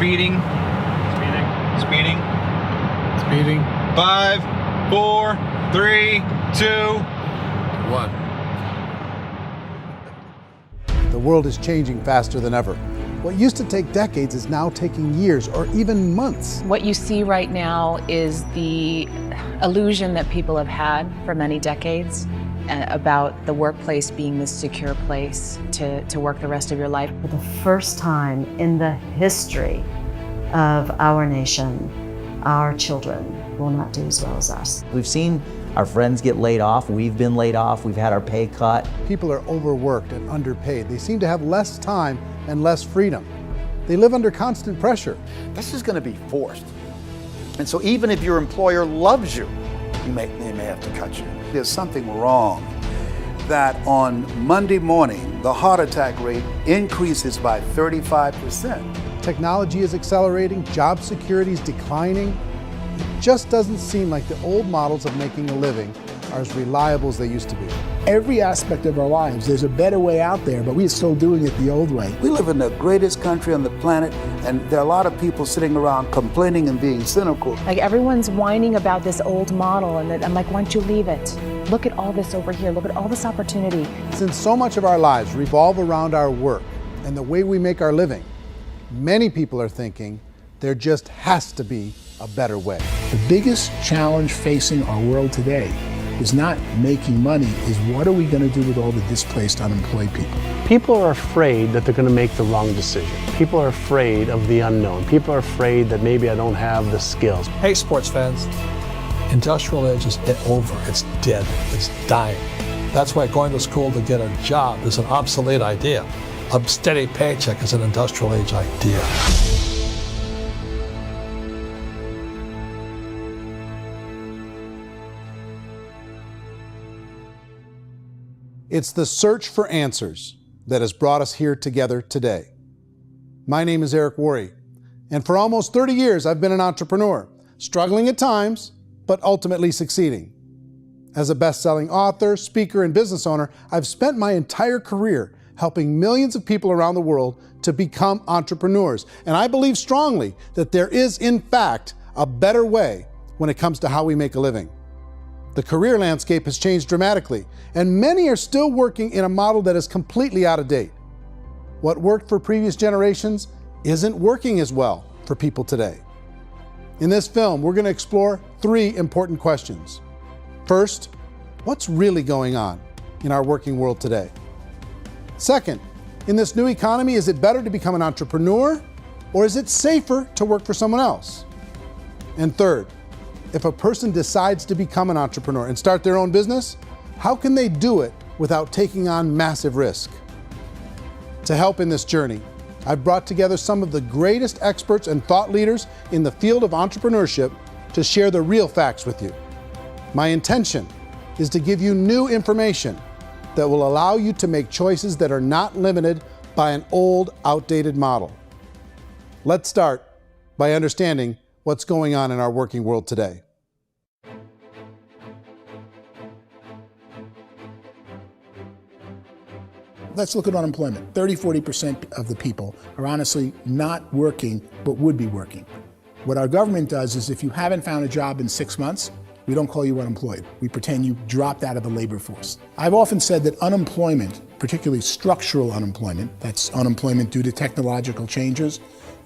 Speeding. Speeding. Speeding. 5, 4, 3, 2, 1. The world is changing faster than ever. What used to take decades is now taking years or even months. What you see right now is the illusion that people have had for many decades about the workplace being this secure place to work the rest of your life. For the first time in the history of our nation, our children will not do as well as us. We've seen our friends get laid off. We've been laid off. We've had our pay cut. People are overworked and underpaid. They seem to have less time and less freedom. They live under constant pressure. This is going to be forced. And so even if your employer loves you, they may have to cut you. There's something wrong that on Monday morning, the heart attack rate increases by 35%. Technology is accelerating, job security is declining. It just doesn't seem like the old models of making a living are as reliable as they used to be. Every aspect of our lives, there's a better way out there, but we're still doing it the old way. We live in the greatest country on the planet, and there are a lot of people sitting around complaining and being cynical. Like everyone's whining about this old model, and I'm like, why don't you leave it? Look at all this over here. Look at all this opportunity. Since so much of our lives revolve around our work and the way we make our living, many people are thinking there just has to be a better way. The biggest challenge facing our world today is not making money, is what are we going to do with all the displaced, unemployed people? People are afraid that they're going to make the wrong decision. People are afraid of the unknown. People are afraid that maybe I don't have the skills. Hey, sports fans. Industrial age is over. It's dead. It's dying. That's why going to school to get a job is an obsolete idea. A steady paycheck is an industrial age idea. It's the search for answers that has brought us here together today. My name is Eric Worre, and for almost 30 years I've been an entrepreneur, struggling at times, but ultimately succeeding. As a best-selling author, speaker, and business owner, I've spent my entire career helping millions of people around the world to become entrepreneurs. And I believe strongly that there is, in fact, a better way when it comes to how we make a living. The career landscape has changed dramatically, and many are still working in a model that is completely out of date. What worked for previous generations isn't working as well for people today. In this film, we're going to explore 3 important questions. First, what's really going on in our working world today? Second, in this new economy, is it better to become an entrepreneur, or is it safer to work for someone else? And third, if a person decides to become an entrepreneur and start their own business, how can they do it without taking on massive risk? To help in this journey, I've brought together some of the greatest experts and thought leaders in the field of entrepreneurship to share the real facts with you. My intention is to give you new information that will allow you to make choices that are not limited by an old, outdated model. Let's start by understanding what's going on in our working world today. Let's look at unemployment. 30–40% of the people are honestly not working, but would be working. What our government does is if you haven't found a job in 6 months, we don't call you unemployed. We pretend you dropped out of the labor force. I've often said that unemployment, particularly structural unemployment, that's unemployment due to technological changes,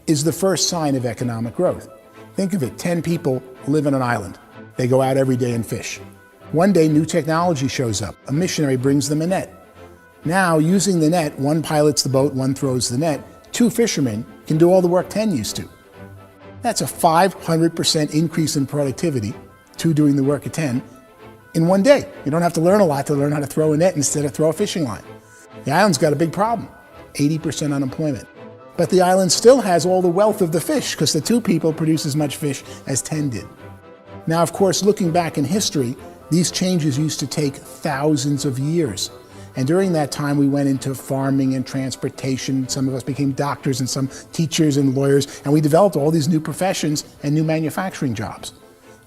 is the first sign of economic growth. Think of it, 10 people live on an island. They go out every day and fish. One day, new technology shows up. A missionary brings them a net. Now, using the net, one pilots the boat, one throws the net. 2 fishermen can do all the work 10 used to. That's a 500% increase in productivity, 2 doing the work of 10, in one day. You don't have to learn a lot to learn how to throw a net instead of throw a fishing line. The island's got a big problem, 80% unemployment. But the island still has all the wealth of the fish because the 2 people produce as much fish as 10 did. Now, of course, looking back in history, these changes used to take thousands of years. And during that time, we went into farming and transportation. Some of us became doctors and some teachers and lawyers, and we developed all these new professions and new manufacturing jobs.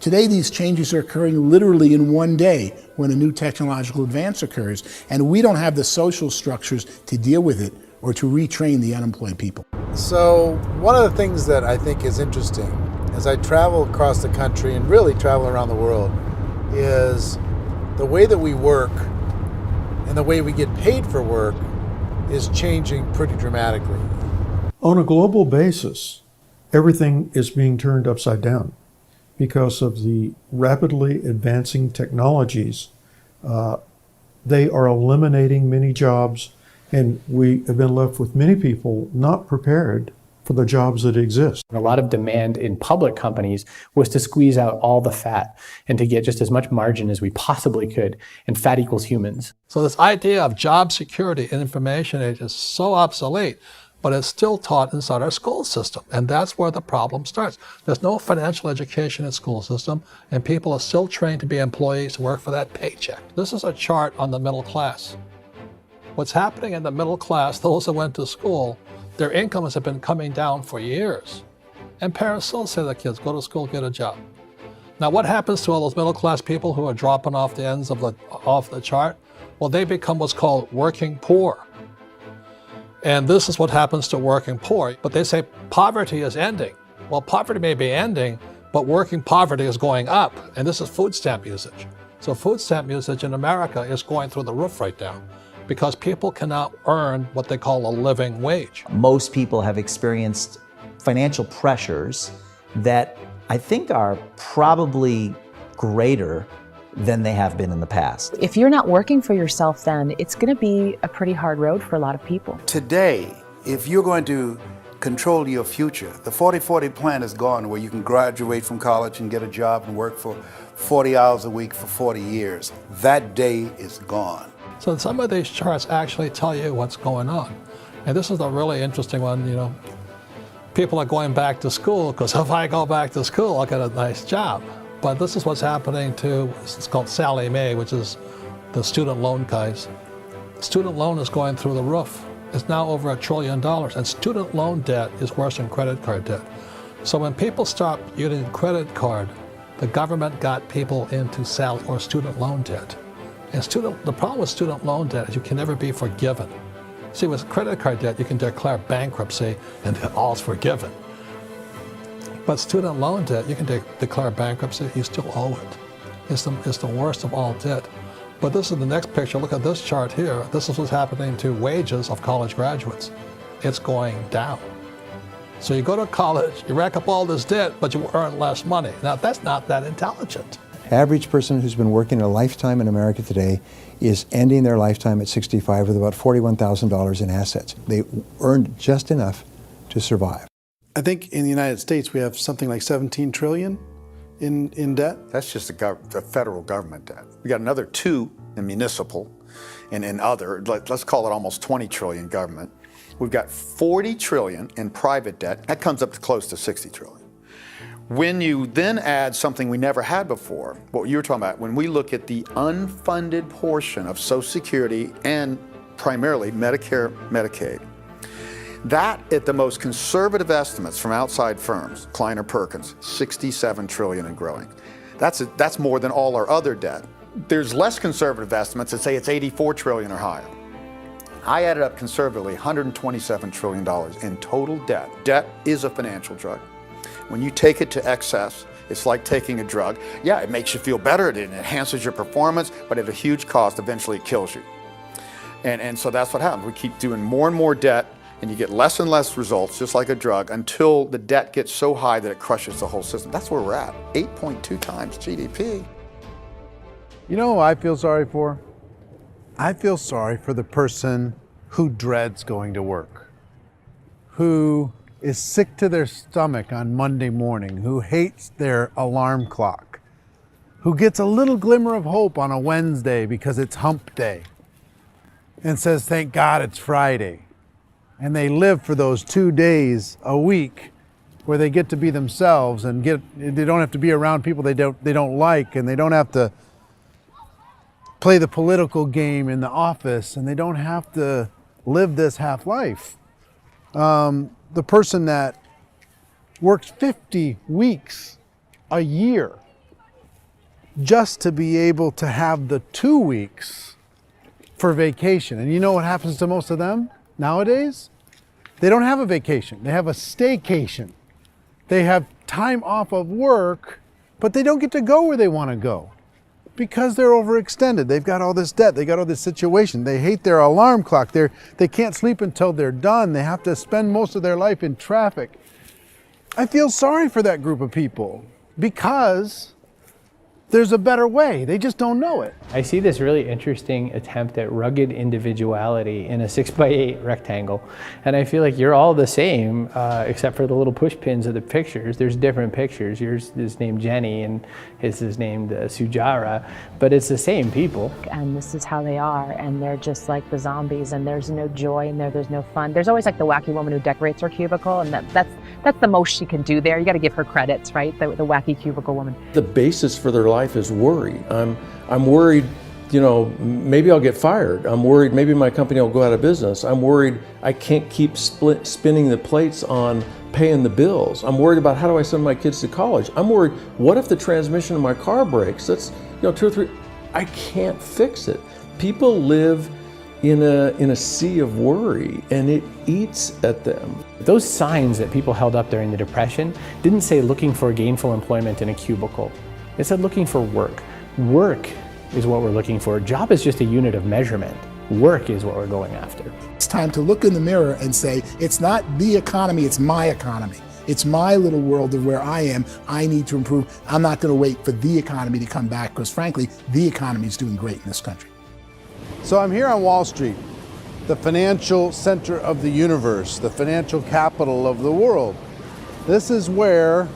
Today, these changes are occurring literally in one day when a new technological advance occurs, and we don't have the social structures to deal with it or to retrain the unemployed people. So one of the things that I think is interesting as I travel across the country and really travel around the world is the way that we work and the way we get paid for work is changing pretty dramatically. On a global basis, everything is being turned upside down because of the rapidly advancing technologies. They are eliminating many jobs, and we have been left with many people not prepared for the jobs that exist. A lot of demand in public companies was to squeeze out all the fat and to get just as much margin as we possibly could, and fat equals humans. So this idea of job security and information age is so obsolete, but it's still taught inside our school system, and that's where the problem starts. There's no financial education in the school system, and people are still trained to be employees to work for that paycheck. This is a chart on the middle class. What's happening in the middle class, those that went to school, their incomes have been coming down for years. And parents still say to their kids, go to school, get a job. Now what happens to all those middle class people who are dropping off the ends of the chart? Well, they become what's called working poor. And this is what happens to working poor. But they say poverty is ending. Well, poverty may be ending, but working poverty is going up. And this is food stamp usage. So food stamp usage in America is going through the roof right now, because people cannot earn what they call a living wage. Most people have experienced financial pressures that I think are probably greater than they have been in the past. If you're not working for yourself, then it's going to be a pretty hard road for a lot of people. Today, if you're going to control your future, the 40-40 plan is gone, where you can graduate from college and get a job and work for 40 hours a week for 40 years. That day is gone. So some of these charts actually tell you what's going on. And this is a really interesting one. You know, people are going back to school because if I go back to school, I'll get a nice job. But this is what's happening to, it's called Sallie Mae, which is the student loan guys. Student loan is going through the roof. It's now over $1 trillion, and student loan debt is worse than credit card debt. So when people stopped using credit card, the government got people into student loan debt. And the problem with student loan debt is you can never be forgiven. See, with credit card debt, you can declare bankruptcy and all's forgiven. But student loan debt, you can declare bankruptcy, you still owe it. It's the worst of all debt. But this is the next picture. Look at this chart here. This is what's happening to wages of college graduates. It's going down. So you go to college, you rack up all this debt, but you earn less money. Now, that's not that intelligent. Average person who's been working a lifetime in America today is ending their lifetime at 65 with about $41,000 in assets. They earned just enough to survive. I think in the United States we have something like 17 trillion in debt. That's just the federal government debt. We got another 2 in municipal and in other, let's call it almost 20 trillion government. We've got 40 trillion in private debt. That comes up to close to 60 trillion. When you then add something we never had before, what you were talking about, when we look at the unfunded portion of Social Security and primarily Medicare, Medicaid, that at the most conservative estimates from outside firms, Kleiner Perkins, 67 trillion and growing. That's more than all our other debt. There's less conservative estimates that say it's 84 trillion or higher. I added up conservatively $127 trillion in total debt. Debt is a financial drug. When you take it to excess, it's like taking a drug. Yeah, it makes you feel better, it enhances your performance, but at a huge cost, eventually it kills you. And so that's what happens. We keep doing more and more debt, and you get less and less results, just like a drug, until the debt gets so high that it crushes the whole system. That's where we're at, 8.2 times GDP. You know who I feel sorry for? I feel sorry for the person who dreads going to work, who is sick to their stomach on Monday morning, who hates their alarm clock, who gets a little glimmer of hope on a Wednesday because it's hump day and says, thank God it's Friday. And they live for those 2 days a week where they get to be themselves and they don't have to be around people they don't like, and they don't have to play the political game in the office, and they don't have to live this half life. The person that works 50 weeks a year just to be able to have the 2 weeks for vacation. And you know what happens to most of them nowadays? They don't have a vacation. They have a staycation. They have time off of work, but they don't get to go where they want to go because they're overextended. They've got all this debt. They got all this situation. They hate their alarm clock. They can't sleep until they're done. They have to spend most of their life in traffic. I feel sorry for that group of people because there's a better way. They just don't know it. I see this really interesting attempt at rugged individuality in a 6x8 rectangle. And I feel like you're all the same, except for the little push pins of the pictures. There's different pictures. Yours is named Jenny and his is named Sujara, but it's the same people. And this is how they are, and they're just like the zombies, and there's no joy in there, there's no fun. There's always like the wacky woman who decorates her cubicle, and that's the most she can do there. You gotta give her credits, right? The wacky cubicle woman. The basis for their life is worry. I'm worried, you know, maybe I'll get fired. I'm worried maybe my company will go out of business. I'm worried I can't keep spinning the plates on paying the bills. I'm worried about how do I send my kids to college. I'm worried, what if the transmission of my car breaks? That's, you know, 2 or 3, I can't fix it. People live in a sea of worry, and it eats at them. Those signs that people held up during the Depression didn't say looking for gainful employment in a cubicle. It said looking for work. Work is what we're looking for. Job is just a unit of measurement. Work is what we're going after. It's time to look in the mirror and say, it's not the economy, it's my economy. It's my little world of where I am. I need to improve. I'm not going to wait for the economy to come back because frankly, the economy is doing great in this country. So I'm here on Wall Street, the financial center of the universe, the financial capital of the world. This is where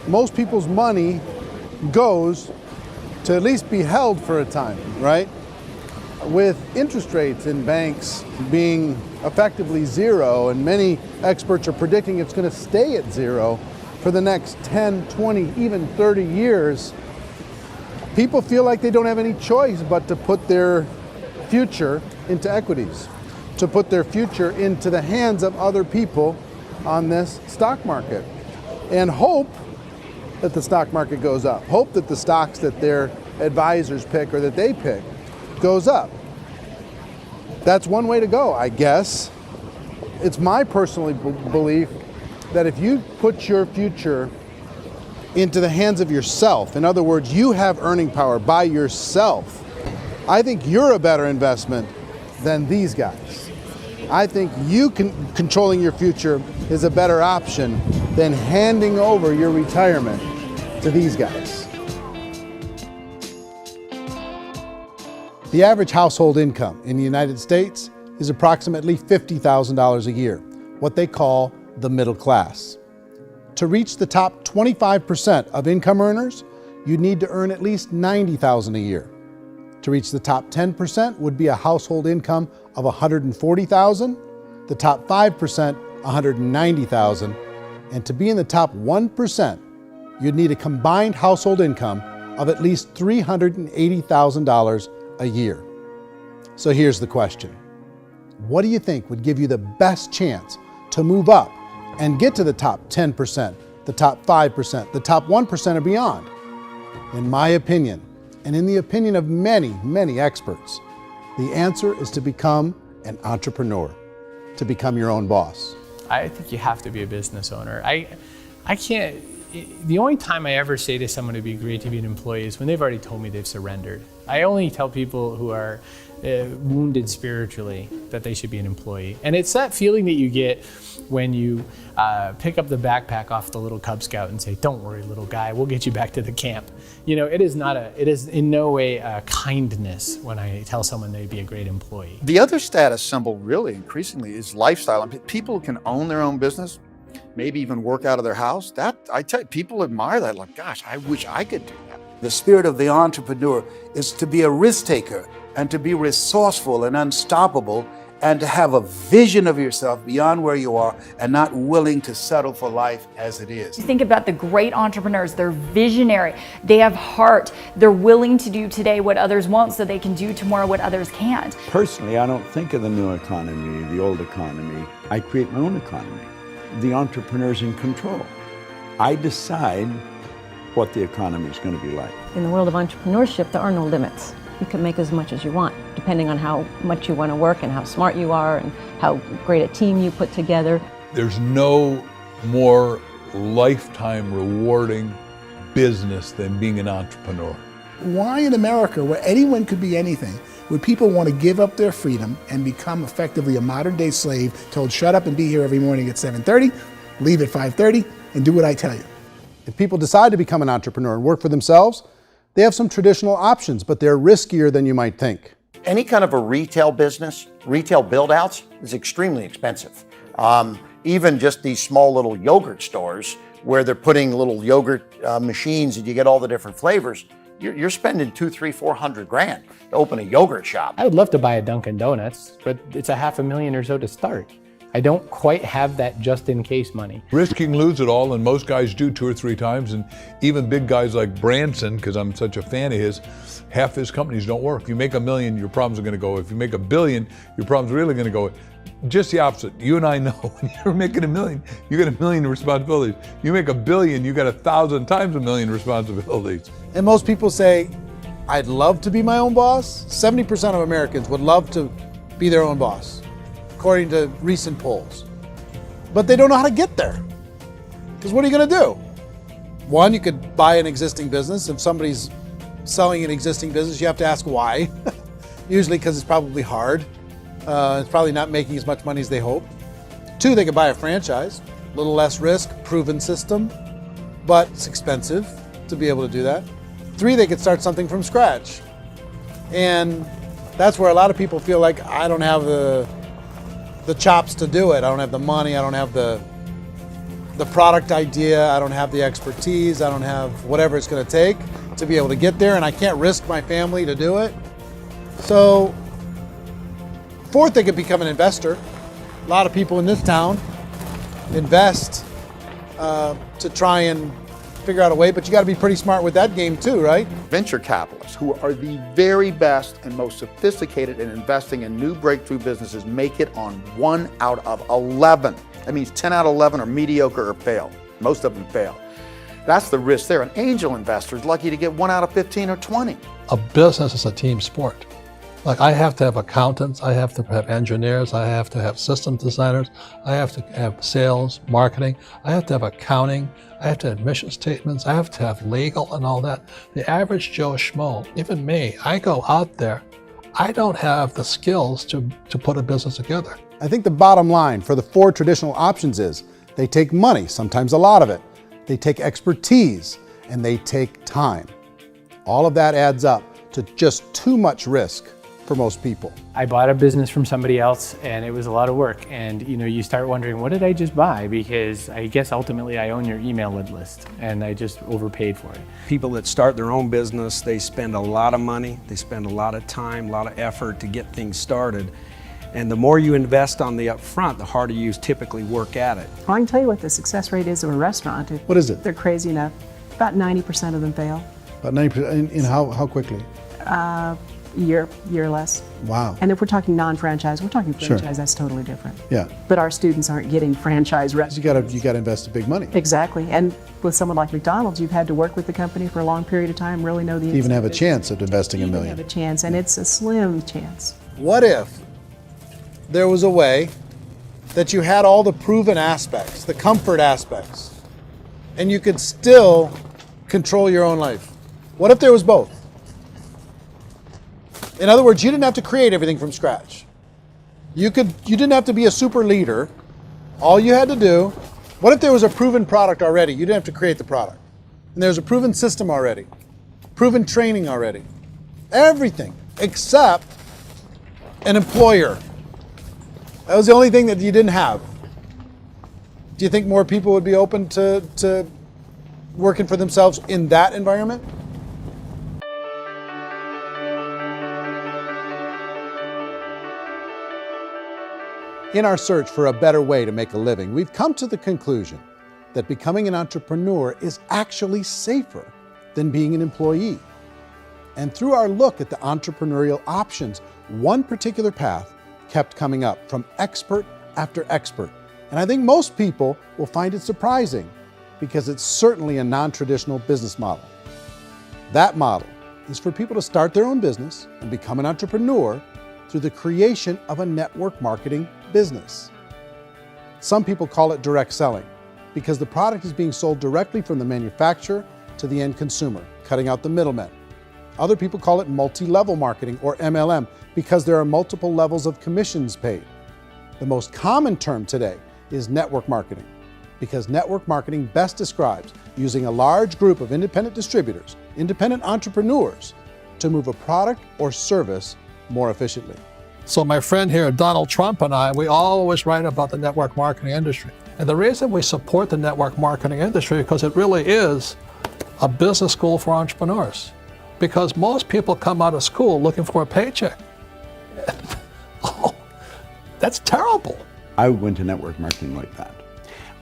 most people's money goes to at least be held for a time, right? With interest rates in banks being effectively zero, and many experts are predicting it's going to stay at zero for the next 10, 20, even 30 years, people feel like they don't have any choice but to put their future into equities, to put their future into the hands of other people on this stock market, and hope that the stock market goes up, hope that the stocks that their advisors pick or that they pick goes up. That's one way to go, I guess. It's my personal belief that if you put your future into the hands of yourself, in other words, you have earning power by yourself, I think you're a better investment than these guys. I think controlling your future is a better option than handing over your retirement to these guys. The average household income in the United States is approximately $50,000 a year, what they call the middle class. To reach the top 25% of income earners, you'd need to earn at least $90,000 a year. To reach the top 10% would be a household income of $140,000, the top 5%, $190,000, and to be in the top 1%, you'd need a combined household income of at least $380,000 a year. So here's the question. What do you think would give you the best chance to move up and get to the top 10%, the top 5%, the top 1% or beyond? In my opinion, and in the opinion of many, many experts, the answer is to become an entrepreneur, to become your own boss. I think you have to be a business owner. I can't, the only time I ever say to someone it'd be great to be an employee is when they've already told me they've surrendered. I only tell people who are wounded spiritually that they should be an employee. And it's that feeling that you get when you pick up the backpack off the little Cub Scout and say, "Don't worry, little guy, we'll get you back to the camp." You know, it is in no way a kindness when I tell someone they'd be a great employee. The other status symbol really increasingly is lifestyle. I mean, people can own their own business, maybe even work out of their house. That, I tell you, people admire that, like, gosh, I wish I could do that. The spirit of the entrepreneur is to be a risk taker and to be resourceful and unstoppable and to have a vision of yourself beyond where you are and not willing to settle for life as it is. You think about the great entrepreneurs, they're visionary, they have heart, they're willing to do today what others won't so they can do tomorrow what others can't. Personally, I don't think of the new economy, the old economy. I create my own economy. The entrepreneur's in control. I decide what the economy is going to be like. In the world of entrepreneurship, there are no limits. You can make as much as you want. depending on how much you want to work and how smart you are and how great a team you put together. There's no more lifetime rewarding business than being an entrepreneur. Why in America, where anyone could be anything, would people want to give up their freedom and become effectively a modern-day slave, told shut up and be here every morning at 7:30, leave at 5:30, and do what I tell you? If people decide to become an entrepreneur and work for themselves, they have some traditional options, but they're riskier than you might think. Any kind of a retail business, retail build-outs, is extremely expensive. Even just these small little yogurt stores where they're putting little yogurt machines and you get all the different flavors, you're spending $200,000, $300,000, $400,000 to open a yogurt shop. I would love to buy a Dunkin' Donuts, but it's $500,000 or so to start. I don't quite have that just in case money. Risking lose it all, and most guys do 2 or 3 times, and even big guys like Branson, because I'm such a fan of his, half his companies don't work. If you make $1 million, your problems are gonna go. If you make $1 billion, your problem's really gonna go. Just the opposite. You and I know when you're making $1 million, you got $1 million responsibilities. You make $1 billion, you got 1,000 times $1 million responsibilities. And most people say, I'd love to be my own boss. 70% of Americans would love to be their own boss, according to recent polls. But they don't know how to get there. Because what are you gonna do? One, you could buy an existing business. If somebody's selling an existing business, you have to ask why. Usually because it's probably hard. It's probably not making as much money as they hope. 2, they could buy a franchise, a little less risk, proven system, but it's expensive to be able to do that. 3, they could start something from scratch. And that's where a lot of people feel like, I don't have the chops to do it. I don't have the money, I don't have the product idea, I don't have the expertise, I don't have whatever it's gonna take to be able to get there, and I can't risk my family to do it. So, 4th, they could become an investor. A lot of people in this town invest to try and figure out a way, but you got to be pretty smart with that game too, right? Venture capitalists, who are the very best and most sophisticated in investing in new breakthrough businesses, make it on 1 out of 11. That means 10 out of 11 are mediocre or fail. Most of them fail. That's the risk there. An angel investor is lucky to get 1 out of 15 or 20. A business is a team sport. Like, I have to have accountants, I have to have engineers, I have to have system designers, I have to have sales, marketing, I have to have accounting, I have to have mission statements, I have to have legal and all that. The average Joe Schmo, even me, I go out there, I don't have the skills to put a business together. I think the bottom line for the 4 traditional options is they take money, sometimes a lot of it. They take expertise, and they take time. All of that adds up to just too much risk for most people. I bought a business from somebody else and it was a lot of work. And you start wondering, what did I just buy? Because I guess ultimately I own your email list and I just overpaid for it. People that start their own business, they spend a lot of money, they spend a lot of time, a lot of effort to get things started. And the more you invest on the upfront, the harder you typically work at it. Well, I can tell you what the success rate is of a restaurant. What is it? They're crazy enough. About 90% of them fail. About 90%, in how quickly? Year less. Wow. And if we're talking non-franchise, we're talking franchise, Sure. That's totally different. Yeah. But our students aren't getting franchise restaurants. You gotta invest the big money. Exactly. And with someone like McDonald's, you've had to work with the company for a long period of time, really know the To even have a business. chance at investing $1 million. Have a chance, and it's a slim chance. What if there was a way that you had all the proven aspects, the comfort aspects, and you could still control your own life? What if there was both? In other words, you didn't have to create everything from scratch. You didn't have to be a super leader. All you had to do, what if there was a proven product already? You didn't have to create the product. And there's a proven system already, proven training already. Everything except an employer. That was the only thing that you didn't have. Do you think more people would be open to working for themselves in that environment? In our search for a better way to make a living, we've come to the conclusion that becoming an entrepreneur is actually safer than being an employee. And through our look at the entrepreneurial options, one particular path kept coming up from expert after expert. And I think most people will find it surprising because it's certainly a non-traditional business model. That model is for people to start their own business and become an entrepreneur through the creation of a network marketing business. Some people call it direct selling because the product is being sold directly from the manufacturer to the end consumer, cutting out the middlemen. Other people call it multi-level marketing, or MLM, because there are multiple levels of commissions paid. The most common term today is network marketing, because network marketing best describes using a large group of independent distributors, independent entrepreneurs, to move a product or service more efficiently. So my friend here, Donald Trump, and I, we always write about the network marketing industry. And the reason we support the network marketing industry is because it really is a business school for entrepreneurs. Because most people come out of school looking for a paycheck. Oh, that's terrible. I went to network marketing like that.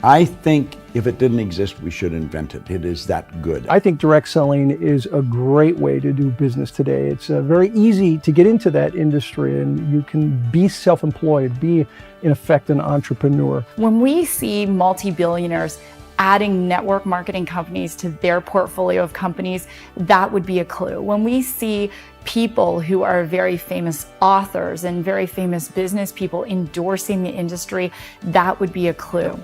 I think if it didn't exist, we should invent it. It is that good. I think direct selling is a great way to do business today. It's very easy to get into that industry, and you can be self-employed, be in effect an entrepreneur. When we see multi-billionaires adding network marketing companies to their portfolio of companies, that would be a clue. When we see people who are very famous authors and very famous business people endorsing the industry, that would be a clue.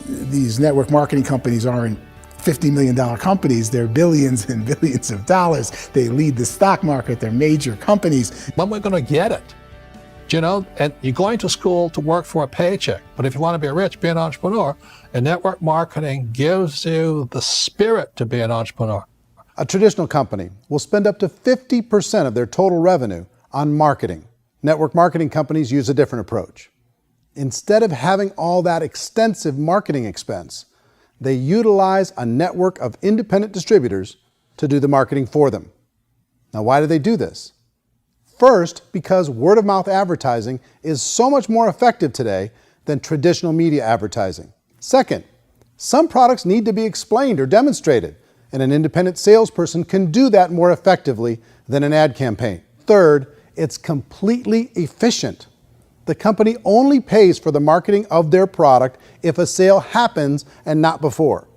These network marketing companies aren't $50 million companies, they're billions and billions of dollars. They lead the stock market, they're major companies. When we're going to get it? You know, and you're going to school to work for a paycheck, but if you want to be rich, be an entrepreneur, and network marketing gives you the spirit to be an entrepreneur. A traditional company will spend up to 50% of their total revenue on marketing. Network marketing companies use a different approach. Instead of having all that extensive marketing expense, they utilize a network of independent distributors to do the marketing for them. Now, why do they do this? First, because word-of-mouth advertising is so much more effective today than traditional media advertising. Second, some products need to be explained or demonstrated, and an independent salesperson can do that more effectively than an ad campaign. Third, it's completely efficient. The company only pays for the marketing of their product if a sale happens and not before.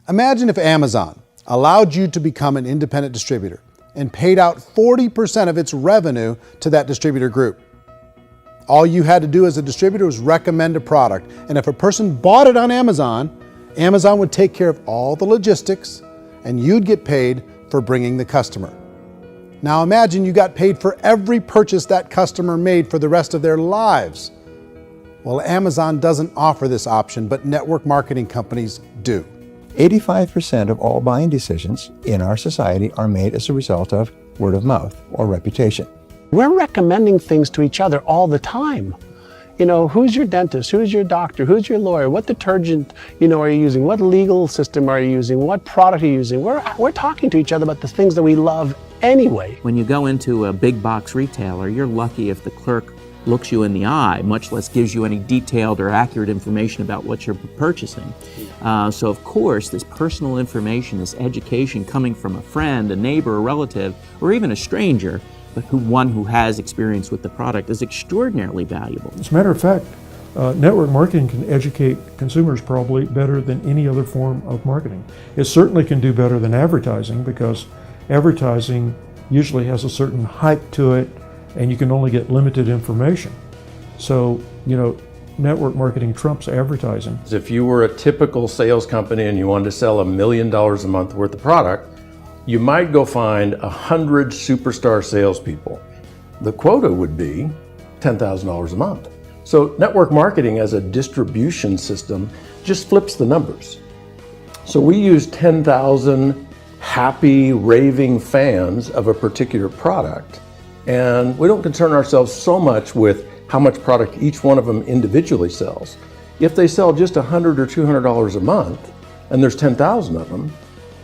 Imagine if Amazon allowed you to become an independent distributor and paid out 40% of its revenue to that distributor group. All you had to do as a distributor was recommend a product, and if a person bought it on Amazon, Amazon would take care of all the logistics and you'd get paid for bringing the customer. Now imagine you got paid for every purchase that customer made for the rest of their lives. Well, Amazon doesn't offer this option, but network marketing companies do. 85% of all buying decisions in our society are made as a result of word of mouth or reputation. We're recommending things to each other all the time. You know, who's your dentist? Who's your doctor? Who's your lawyer? What detergent, are you using? What legal system are you using? What product are you using? We're talking to each other about the things that we love anyway. When you go into a big box retailer, you're lucky if the clerk looks you in the eye, much less gives you any detailed or accurate information about what you're purchasing. So of course, this personal information, this education coming from a friend, a neighbor, a relative, or even a stranger, but one who has experience with the product is extraordinarily valuable. As a matter of fact, network marketing can educate consumers probably better than any other form of marketing. It certainly can do better than advertising, because advertising usually has a certain hype to it and you can only get limited information. So, network marketing trumps advertising. If you were a typical sales company and you wanted to sell $1 million a month worth of product, you might go find 100 superstar salespeople. The quota would be $10,000 a month. So network marketing as a distribution system just flips the numbers. So we use 10,000 happy, raving fans of a particular product, and we don't concern ourselves so much with how much product each one of them individually sells. If they sell just $100 or $200 a month, and there's 10,000 of them,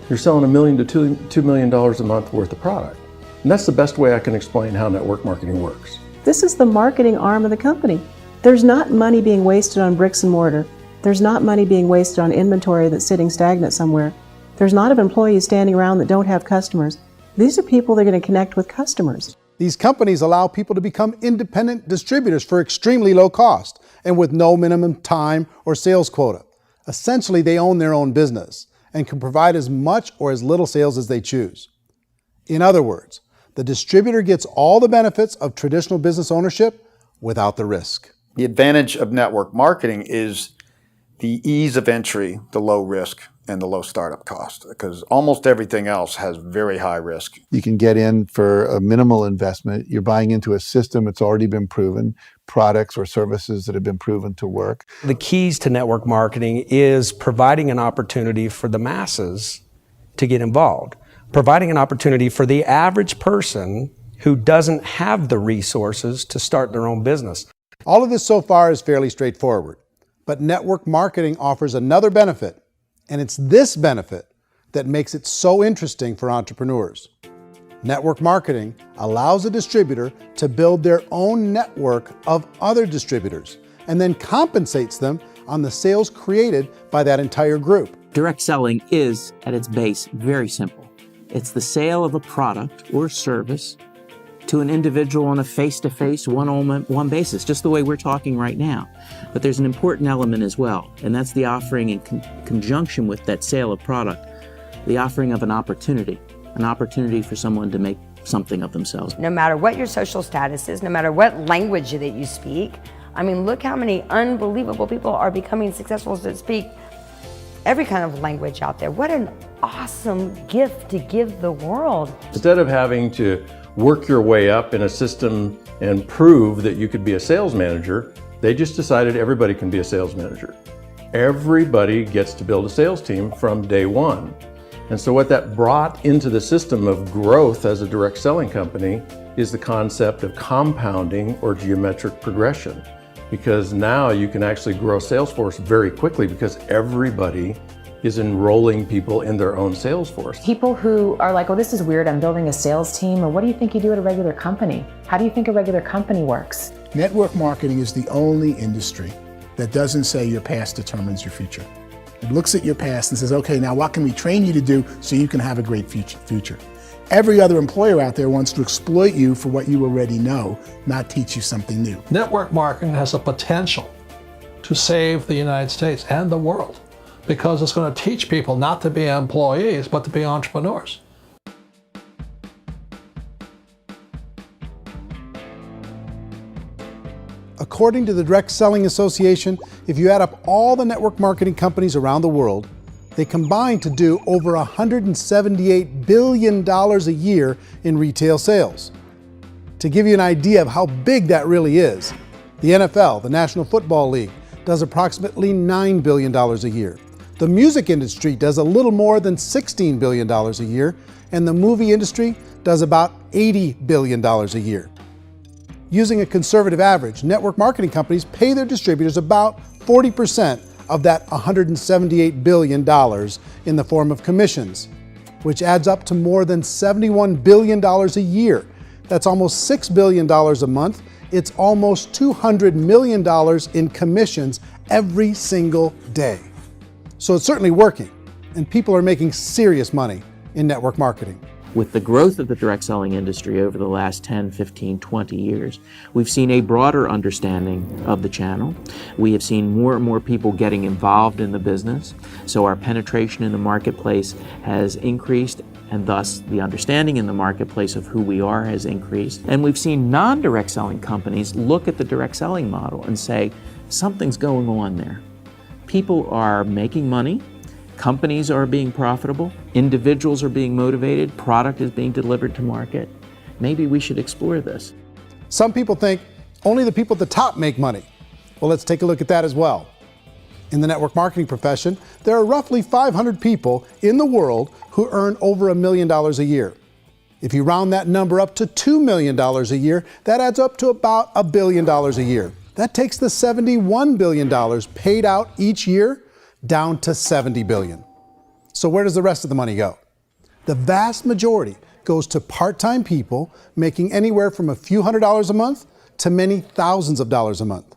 you're selling $1 million to $2 million a month worth of product. And that's the best way I can explain how network marketing works. This is the marketing arm of the company. There's not money being wasted on bricks and mortar. There's not money being wasted on inventory that's sitting stagnant somewhere. There's not of employees standing around that don't have customers. These are people that are going to connect with customers. These companies allow people to become independent distributors for extremely low cost and with no minimum time or sales quota. Essentially, they own their own business and can provide as much or as little sales as they choose. In other words, The distributor gets all the benefits of traditional business ownership without the risk. The advantage of network marketing is the ease of entry, the low risk, and the low startup cost, because almost everything else has very high risk. You can get in for a minimal investment. You're buying into a system that's already been proven, products or services that have been proven to work. The keys to network marketing is providing an opportunity for the masses to get involved, providing an opportunity for the average person who doesn't have the resources to start their own business. All of this so far is fairly straightforward, but network marketing offers another benefit, and it's this benefit that makes it so interesting for entrepreneurs. Network marketing allows a distributor to build their own network of other distributors and then compensates them on the sales created by that entire group. Direct selling is, at its base, very simple. It's the sale of a product or service to an individual on a face-to-face, one-on-one basis, just the way we're talking right now. But there's an important element as well, and that's the offering in conjunction with that sale of product, the offering of an opportunity for someone to make something of themselves. No matter what your social status is, no matter what language that you speak, I mean, look how many unbelievable people are becoming successful that speak every kind of language out there. What an awesome gift to give the world. Instead of having to work your way up in a system and prove that you could be a sales manager, they just decided everybody can be a sales manager. Everybody gets to build a sales team from day one. And so what that brought into the system of growth as a direct selling company is the concept of compounding or geometric progression. Because now you can actually grow sales force very quickly because everybody is enrolling people in their own sales force. People who are like, oh, this is weird, I'm building a sales team, or what do you think you do at a regular company? How do you think a regular company works? Network marketing is the only industry that doesn't say your past determines your future. It looks at your past and says, okay, now what can we train you to do so you can have a great future? Every other employer out there wants to exploit you for what you already know, not teach you something new. Network marketing has a potential to save the United States and the world, because it's going to teach people not to be employees, but to be entrepreneurs. According to the Direct Selling Association, if you add up all the network marketing companies around the world, they combine to do over $178 billion a year in retail sales. To give you an idea of how big that really is, the NFL, the National Football League, does approximately $9 billion a year. The music industry does a little more than $16 billion a year, and the movie industry does about $80 billion a year. Using a conservative average, network marketing companies pay their distributors about 40% of that $178 billion in the form of commissions, which adds up to more than $71 billion a year. That's almost $6 billion a month. It's almost $200 million in commissions every single day. So it's certainly working, and people are making serious money in network marketing. With the growth of the direct selling industry over the last 10, 15, 20 years, we've seen a broader understanding of the channel. We have seen more and more people getting involved in the business, so our penetration in the marketplace has increased, and thus the understanding in the marketplace of who we are has increased. And we've seen non-direct selling companies look at the direct selling model and say, something's going on there. People are making money, companies are being profitable, individuals are being motivated, product is being delivered to market. Maybe we should explore this. Some people think only the people at the top make money. Well, let's take a look at that as well. In the network marketing profession, there are roughly 500 people in the world who earn over $1 million a year. If you round that number up to $2 million a year, that adds up to about $1 billion a year. That takes the $71 billion paid out each year down to $70 billion. So where does the rest of the money go? The vast majority goes to part-time people making anywhere from a few $100s a month to many thousands of dollars a month.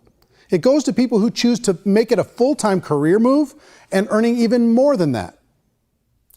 It goes to people who choose to make it a full-time career move and earning even more than that.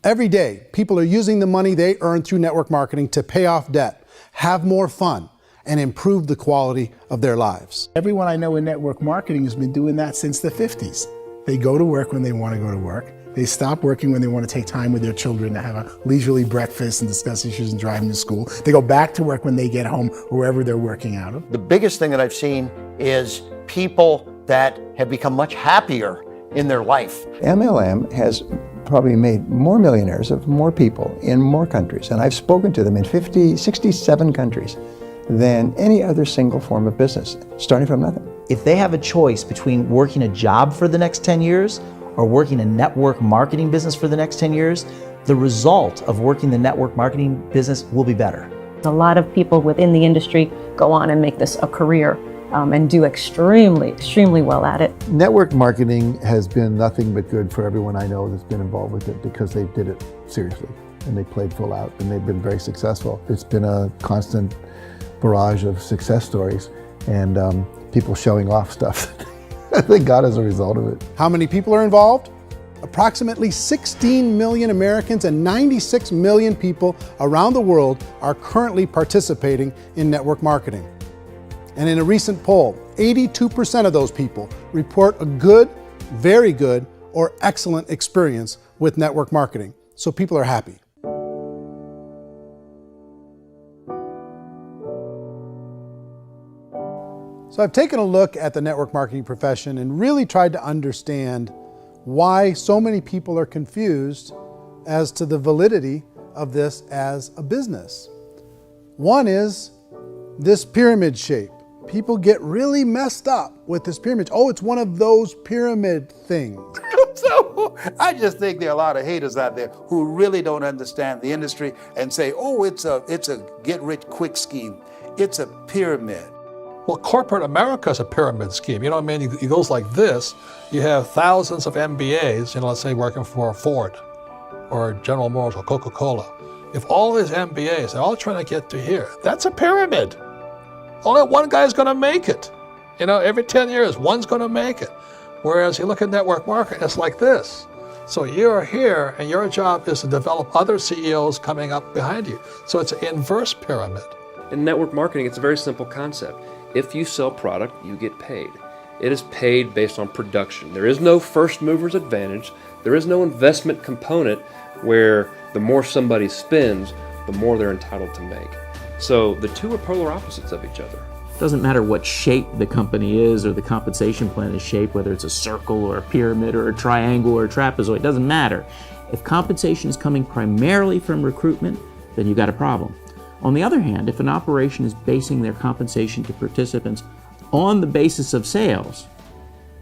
Every day, people are using the money they earn through network marketing to pay off debt, have more fun, and improve the quality of their lives. Everyone I know in network marketing has been doing that since the 50s. They go to work when they want to go to work. They stop working when they want to take time with their children to have a leisurely breakfast and discuss issues and drive them to school. They go back to work when they get home, wherever they're working out of. The biggest thing that I've seen is people that have become much happier in their life. MLM has probably made more millionaires of more people in more countries, and I've spoken to them in 67 countries than any other single form of business, starting from nothing. If they have a choice between working a job for the next 10 years or working a network marketing business for the next 10 years, the result of working the network marketing business will be better. A lot of people within the industry go on and make this a career and do extremely well at it. Network marketing has been nothing but good for everyone I know that's been involved with it because they did it seriously and they played full out and they've been very successful. It's been a constant barrage of success stories and people showing off stuff that they got as a result of it. How many people are involved? Approximately 16 million Americans and 96 million people around the world are currently participating in network marketing. And in a recent poll, 82% of those people report a good, very good, or excellent experience with network marketing. So people are happy. So I've taken a look at the network marketing profession and really tried to understand why so many people are confused as to the validity of this as a business. One is this pyramid shape. People get really messed up with this pyramid. Oh, it's one of those pyramid things. So I just think there are a lot of haters out there who really don't understand the industry and say, oh, it's a get-rich-quick scheme. It's a pyramid. Well, corporate America is a pyramid scheme. You know what I mean? It goes like this. You have thousands of MBAs, let's say working for Ford or General Motors or Coca-Cola. If all these MBAs, they're all trying to get to here, that's a pyramid. Only one guy's going to make it. Every 10 years, one's going to make it. Whereas you look at network marketing, it's like this. So you're here, and your job is to develop other CEOs coming up behind you. So it's an inverse pyramid. In network marketing, it's a very simple concept. If you sell product, you get paid. It is paid based on production. There is no first mover's advantage. There is no investment component where the more somebody spends, the more they're entitled to make. So the two are polar opposites of each other. Doesn't matter what shape the company is or the compensation plan is shaped, whether it's a circle or a pyramid or a triangle or a trapezoid, it doesn't matter. If compensation is coming primarily from recruitment, then you've got a problem. On the other hand, if an operation is basing their compensation to participants on the basis of sales,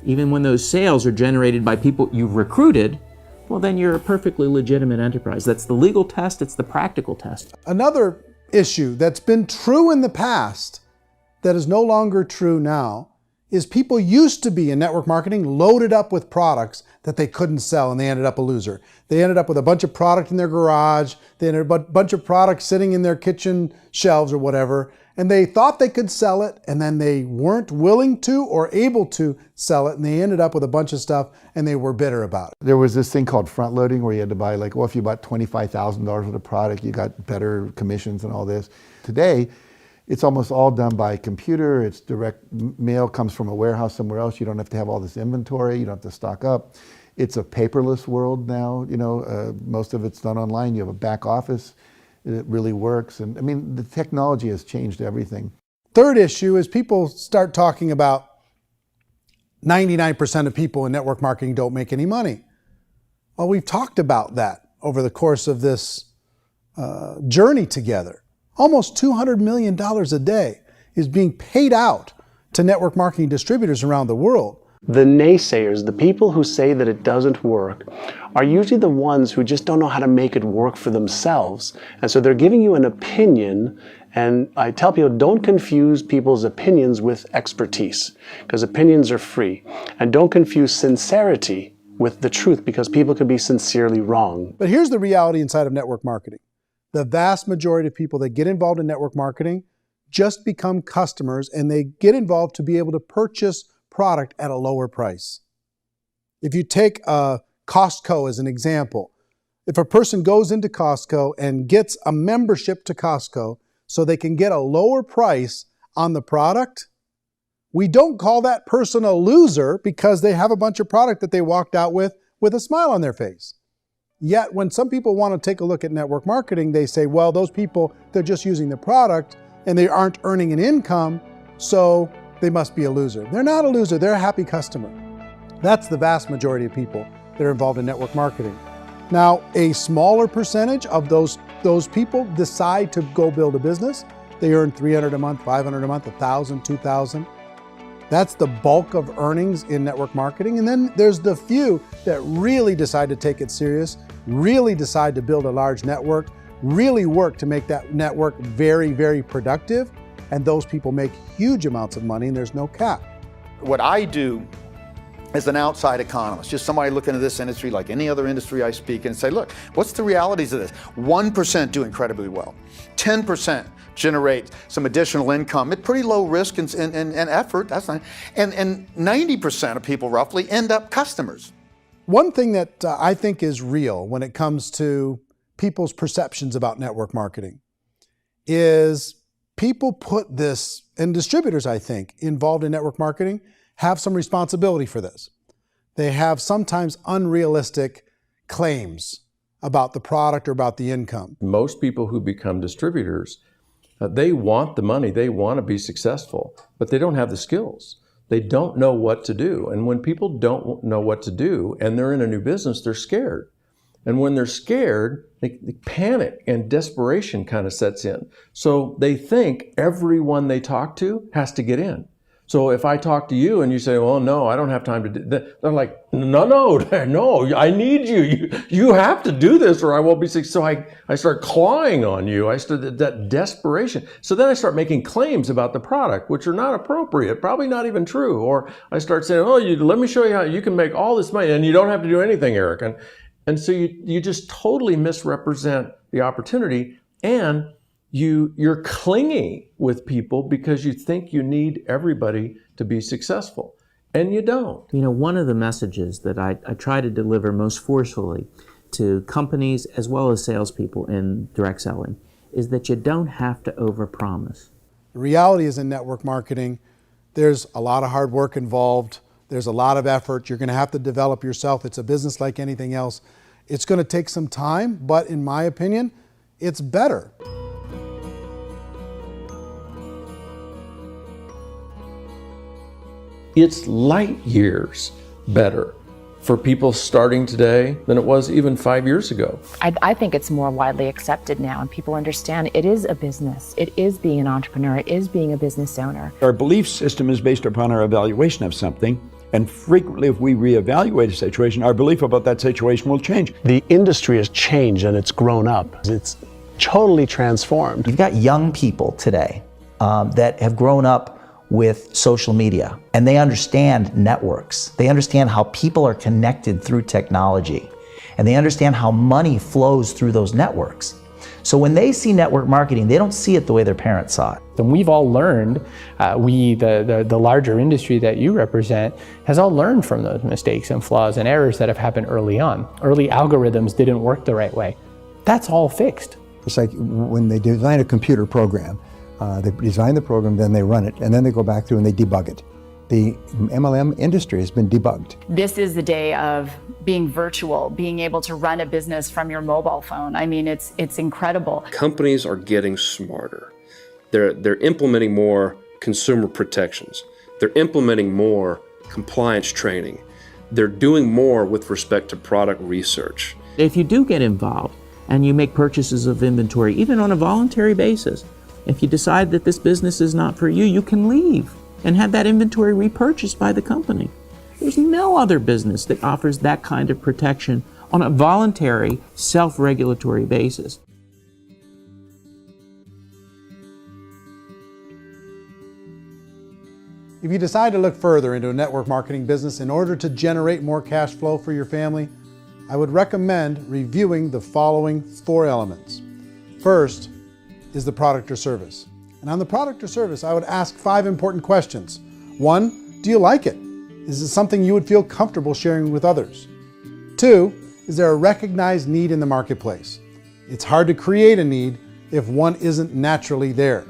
even when those sales are generated by people you've recruited, well, then you're a perfectly legitimate enterprise. That's the legal test, it's the practical test. Another issue that's been true in the past that is no longer true now is people used to be in network marketing loaded up with products that they couldn't sell and they ended up a loser. They ended up with a bunch of product in their garage, they ended up with a bunch of products sitting in their kitchen shelves or whatever, and they thought they could sell it and then they weren't willing to or able to sell it and they ended up with a bunch of stuff and they were bitter about it. There was this thing called front loading where you had to buy if you bought $25,000 worth of product, you got better commissions and all this. Today, it's almost all done by computer. It's direct mail, comes from a warehouse somewhere else. You don't have to have all this inventory. You don't have to stock up. It's a paperless world now. Most of it's done online. You have a back office. It really works. And the technology has changed everything. Third issue is people start talking about 99% of people in network marketing don't make any money. Well, we've talked about that over the course of this journey together. Almost $200 million a day is being paid out to network marketing distributors around the world. The naysayers, the people who say that it doesn't work, are usually the ones who just don't know how to make it work for themselves. And so they're giving you an opinion, and I tell people, don't confuse people's opinions with expertise, because opinions are free. And don't confuse sincerity with the truth, because people can be sincerely wrong. But here's the reality inside of network marketing. The vast majority of people that get involved in network marketing just become customers, and they get involved to be able to purchase product at a lower price. If you take Costco as an example, if a person goes into Costco and gets a membership to Costco so they can get a lower price on the product, we don't call that person a loser because they have a bunch of product that they walked out with with a smile on their face. Yet when some people want to take a look at network marketing, they say, well, those people, they're just using the product and they aren't earning an income, so they must be a loser. They're not a loser, they're a happy customer. That's the vast majority of people that are involved in network marketing. Now, a smaller percentage of those people decide to go build a business. They earn $300 a month, $500 a month, $1,000, $2,000. That's the bulk of earnings in network marketing. And then there's the few that really decide to take it serious, really decide to build a large network, really work to make that network very, very productive. And those people make huge amounts of money and there's no cap. What I do as an outside economist, just somebody looking at this industry like any other industry I speak in, and say, look, what's the realities of this? 1% do incredibly well. 10% generate some additional income at pretty low risk and effort. That's not, and 90% of people roughly end up customers. One thing that I think is real when it comes to people's perceptions about network marketing is people put this, and distributors, I think, involved in network marketing have some responsibility for this. They have sometimes unrealistic claims about the product or about the income. Most people who become distributors, they want the money, they want to be successful, but they don't have the skills. They don't know what to do. And when people don't know what to do and they're in a new business, they're scared. And when they're scared, they panic and desperation kind of sets in. So they think everyone they talk to has to get in. So if I talk to you and you say, well, no, I don't have time to do that, they're like, no, I need you. You have to do this or I won't be successful. So I start clawing on you. I start that desperation. So then I start making claims about the product, which are not appropriate, probably not even true. Or I start saying, oh, let me show you how you can make all this money and you don't have to do anything, Eric. And so you just totally misrepresent the opportunity, and you're clingy with people because you think you need everybody to be successful, and you don't. You know, one of the messages that I try to deliver most forcefully to companies as well as salespeople in direct selling is that you don't have to overpromise. The reality is in network marketing, there's a lot of hard work involved. There's a lot of effort. You're going to have to develop yourself. It's a business like anything else. It's going to take some time, but in my opinion, it's better. It's light years better for people starting today than it was even 5 years ago. I think it's more widely accepted now, and people understand it is a business. It is being an entrepreneur. It is being a business owner. Our belief system is based upon our evaluation of something. And frequently, if we reevaluate a situation, our belief about that situation will change. The industry has changed and it's grown up. It's totally transformed. You've got young people today that have grown up with social media, and they understand networks. They understand how people are connected through technology, and they understand how money flows through those networks. So when they see network marketing, they don't see it the way their parents saw it. And we've all learned, the larger industry that you represent, has all learned from those mistakes and flaws and errors that have happened early on. Early algorithms didn't work the right way. That's all fixed. It's like when they design a computer program, they design the program, then they run it, and then they go back through and they debug it. The MLM industry has been debugged. This is the day of being virtual, being able to run a business from your mobile phone. I mean, it's incredible. Companies are getting smarter. They're implementing more consumer protections. They're implementing more compliance training. They're doing more with respect to product research. If you do get involved and you make purchases of inventory, even on a voluntary basis, if you decide that this business is not for you, you can leave and have that inventory repurchased by the company. There's no other business that offers that kind of protection on a voluntary, self-regulatory basis. If you decide to look further into a network marketing business in order to generate more cash flow for your family, I would recommend reviewing the following 4 elements. First is the product or service. And on the product or service, I would ask 5 important questions. 1, do you like it? Is it something you would feel comfortable sharing with others? 2, is there a recognized need in the marketplace? It's hard to create a need if one isn't naturally there.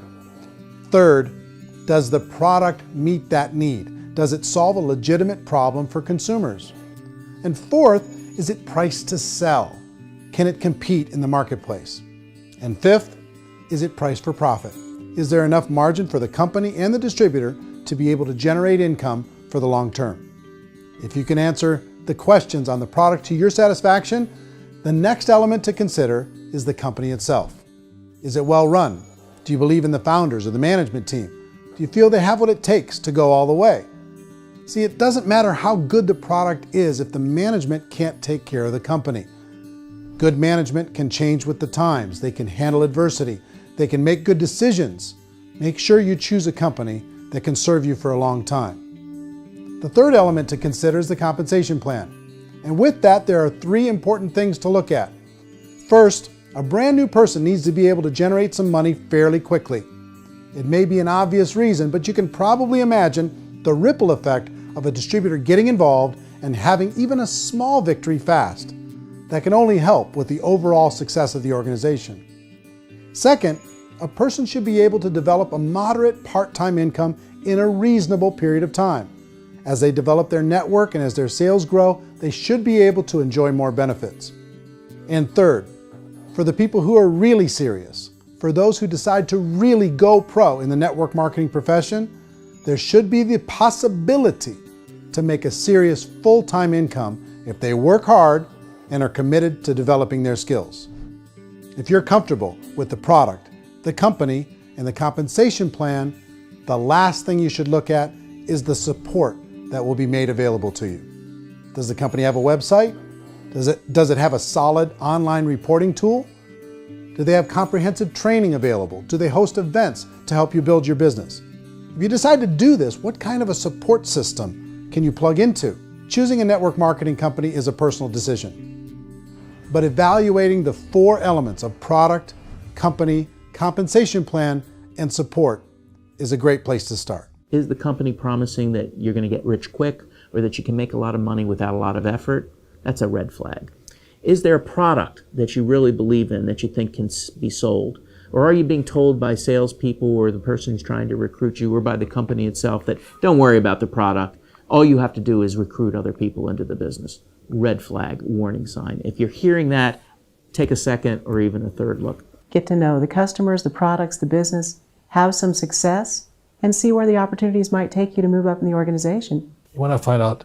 3rd, does the product meet that need? Does it solve a legitimate problem for consumers? And 4th, is it priced to sell? Can it compete in the marketplace? And fifth, is it priced for profit? Is there enough margin for the company and the distributor to be able to generate income for the long term? If you can answer the questions on the product to your satisfaction, the next element to consider is the company itself. Is it well run? Do you believe in the founders or the management team? Do you feel they have what it takes to go all the way? See, it doesn't matter how good the product is if the management can't take care of the company. Good management can change with the times. They can handle adversity. They can make good decisions. Make sure you choose a company that can serve you for a long time. The third element to consider is the compensation plan. And with that, there are 3 important things to look at. First, a brand new person needs to be able to generate some money fairly quickly. It may be an obvious reason, but you can probably imagine the ripple effect of a distributor getting involved and having even a small victory fast. That can only help with the overall success of the organization. Second, a person should be able to develop a moderate part-time income in a reasonable period of time. As they develop their network and as their sales grow, they should be able to enjoy more benefits. And third, for the people who are really serious, for those who decide to really go pro in the network marketing profession, there should be the possibility to make a serious full-time income if they work hard and are committed to developing their skills. If you're comfortable with the product, the company, and the compensation plan, the last thing you should look at is the support that will be made available to you. Does the company have a website? Does it have a solid online reporting tool? Do they have comprehensive training available? Do they host events to help you build your business? If you decide to do this, what kind of a support system can you plug into? Choosing a network marketing company is a personal decision. But evaluating the 4 elements of product, company, compensation plan, and support is a great place to start. Is the company promising that you're going to get rich quick or that you can make a lot of money without a lot of effort? That's a red flag. Is there a product that you really believe in that you think can be sold? Or are you being told by salespeople or the person who's trying to recruit you or by the company itself that don't worry about the product, all you have to do is recruit other people into the business? Red flag, warning sign. If you're hearing that, take a second or even a third look. Get to know the customers, the products, the business, have some success, and see where the opportunities might take you to move up in the organization. You want to find out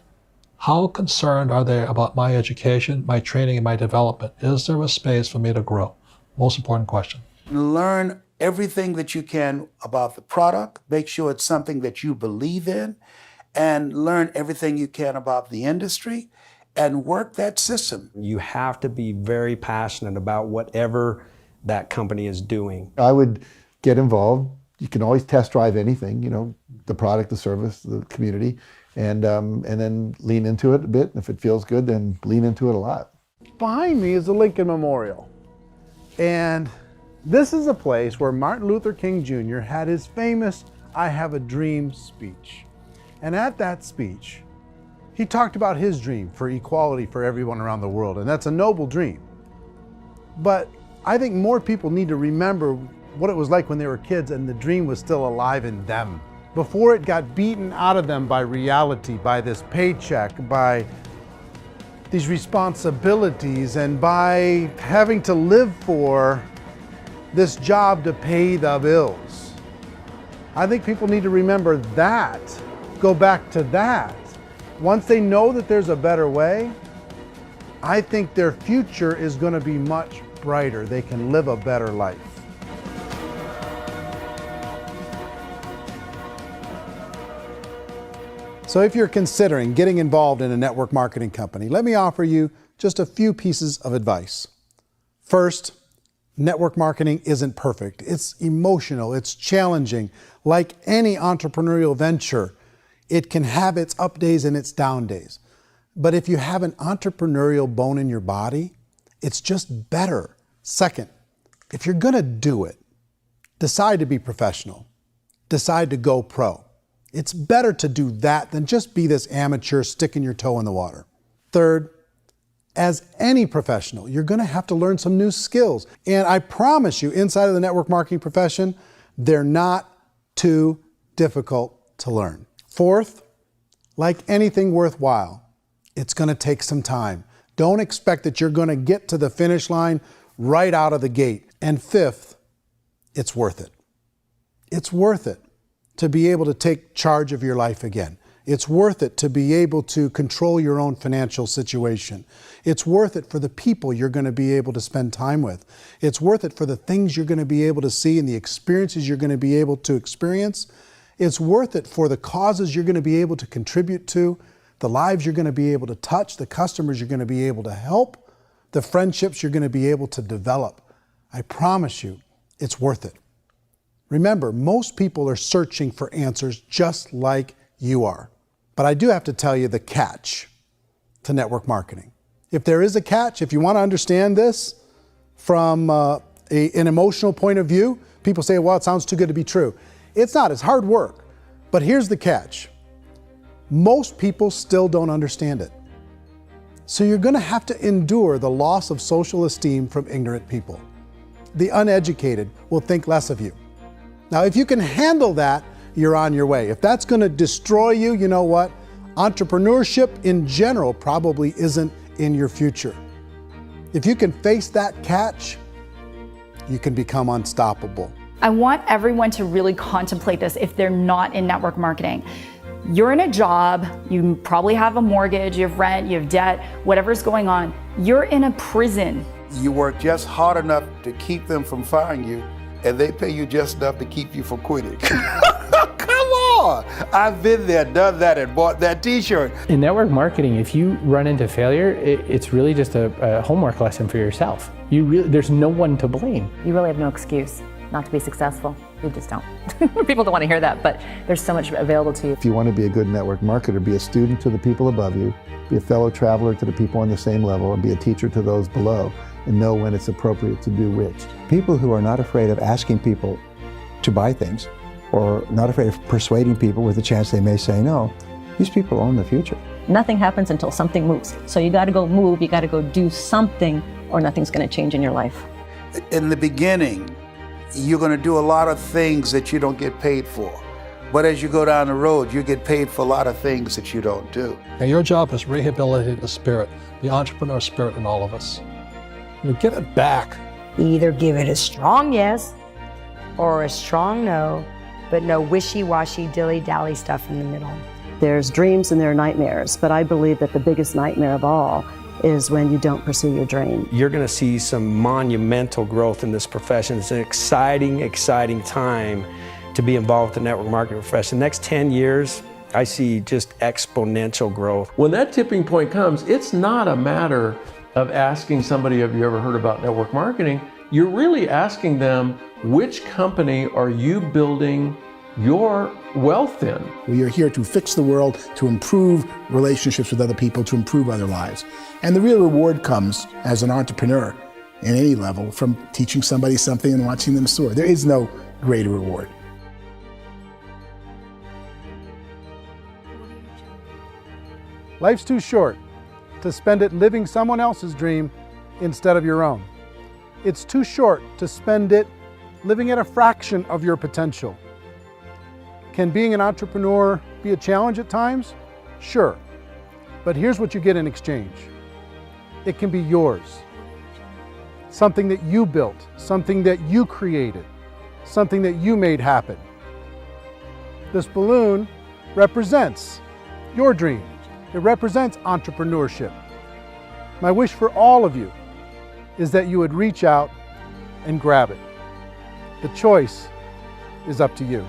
how concerned are they about my education, my training, and my development? Is there a space for me to grow? Most important question. Learn everything that you can about the product. Make sure it's something that you believe in, and learn everything you can about the industry and work that system. You have to be very passionate about whatever that company is doing. I would get involved. You can always test drive anything, the product, the service, the community, and then lean into it a bit. If it feels good, then lean into it a lot. Behind me is the Lincoln Memorial. And this is a place where Martin Luther King Jr. had his famous "I Have a Dream" speech. And at that speech, he talked about his dream for equality for everyone around the world, and that's a noble dream. But I think more people need to remember what it was like when they were kids and the dream was still alive in them. Before it got beaten out of them by reality, by this paycheck, by these responsibilities, and by having to live for this job to pay the bills. I think people need to remember that, go back to that. Once they know that there's a better way, I think their future is going to be much brighter. They can live a better life. So if you're considering getting involved in a network marketing company, let me offer you just a few pieces of advice. First, network marketing isn't perfect. It's emotional, it's challenging. Like any entrepreneurial venture, it can have its up days and its down days. But if you have an entrepreneurial bone in your body, it's just better. Second, if you're gonna do it, decide to be professional. Decide to go pro. It's better to do that than just be this amateur sticking your toe in the water. Third, as any professional, you're gonna have to learn some new skills. And I promise you, inside of the network marketing profession, they're not too difficult to learn. Fourth, like anything worthwhile, it's gonna take some time. Don't expect that you're going to get to the finish line right out of the gate. And fifth, it's worth it. It's worth it to be able to take charge of your life again. It's worth it to be able to control your own financial situation. It's worth it for the people you're going to be able to spend time with. It's worth it for the things you're going to be able to see and the experiences you're going to be able to experience. It's worth it for the causes you're going to be able to contribute to, the lives you're going to be able to touch, the customers you're going to be able to help, the friendships you're going to be able to develop. I promise you, it's worth it. Remember, most people are searching for answers just like you are. But I do have to tell you the catch to network marketing. If there is a catch, if you want to understand this from an emotional point of view, people say, well, it sounds too good to be true. It's not, it's hard work. But here's the catch. Most people still don't understand it. So you're going to have to endure the loss of social esteem from ignorant people. The uneducated will think less of you. Now, if you can handle that, you're on your way. If that's going to destroy you, you know what? Entrepreneurship in general probably isn't in your future. If you can face that catch, you can become unstoppable. I want everyone to really contemplate this if they're not in network marketing. You're in a job, you probably have a mortgage, you have rent, you have debt, whatever's going on. You're in a prison. You work just hard enough to keep them from firing you, and they pay you just enough to keep you from quitting. Come on! I've been there, done that, and bought that t-shirt. In network marketing, if you run into failure, it's really just a homework lesson for yourself. There's no one to blame. You really have no excuse not to be successful. You just don't. People don't want to hear that, but there's so much available to you. If you want to be a good network marketer, be a student to the people above you, be a fellow traveler to the people on the same level, and be a teacher to those below, and know when it's appropriate to do which. People who are not afraid of asking people to buy things, or not afraid of persuading people with the chance they may say no, these people own the future. Nothing happens until something moves. So you got to go move, you got to go do something, or nothing's going to change in your life. In the beginning, you're going to do a lot of things that you don't get paid for. But as you go down the road, you get paid for a lot of things that you don't do. And your job is rehabilitate the spirit, the entrepreneur spirit in all of us. You get it back. Either give it a strong yes or a strong no, but no wishy-washy, dilly-dally stuff in the middle. There's dreams and there are nightmares, but I believe that the biggest nightmare of all is when you don't pursue your dream. You're going to see some monumental growth in this profession. It's an exciting, exciting time to be involved with the network marketing profession. The next 10 years, I see just exponential growth. When that tipping point comes, it's not a matter of asking somebody, have you ever heard about network marketing? You're really asking them, which company are you building your wealth in? We are here to fix the world, to improve relationships with other people, to improve other lives. And the real reward comes as an entrepreneur in any level from teaching somebody something and watching them soar. There is no greater reward. Life's too short to spend it living someone else's dream instead of your own. It's too short to spend it living at a fraction of your potential. Can being an entrepreneur be a challenge at times? Sure. But here's what you get in exchange. It can be yours. Something that you built, something that you created, something that you made happen. This balloon represents your dream. It represents entrepreneurship. My wish for all of you is that you would reach out and grab it. The choice is up to you.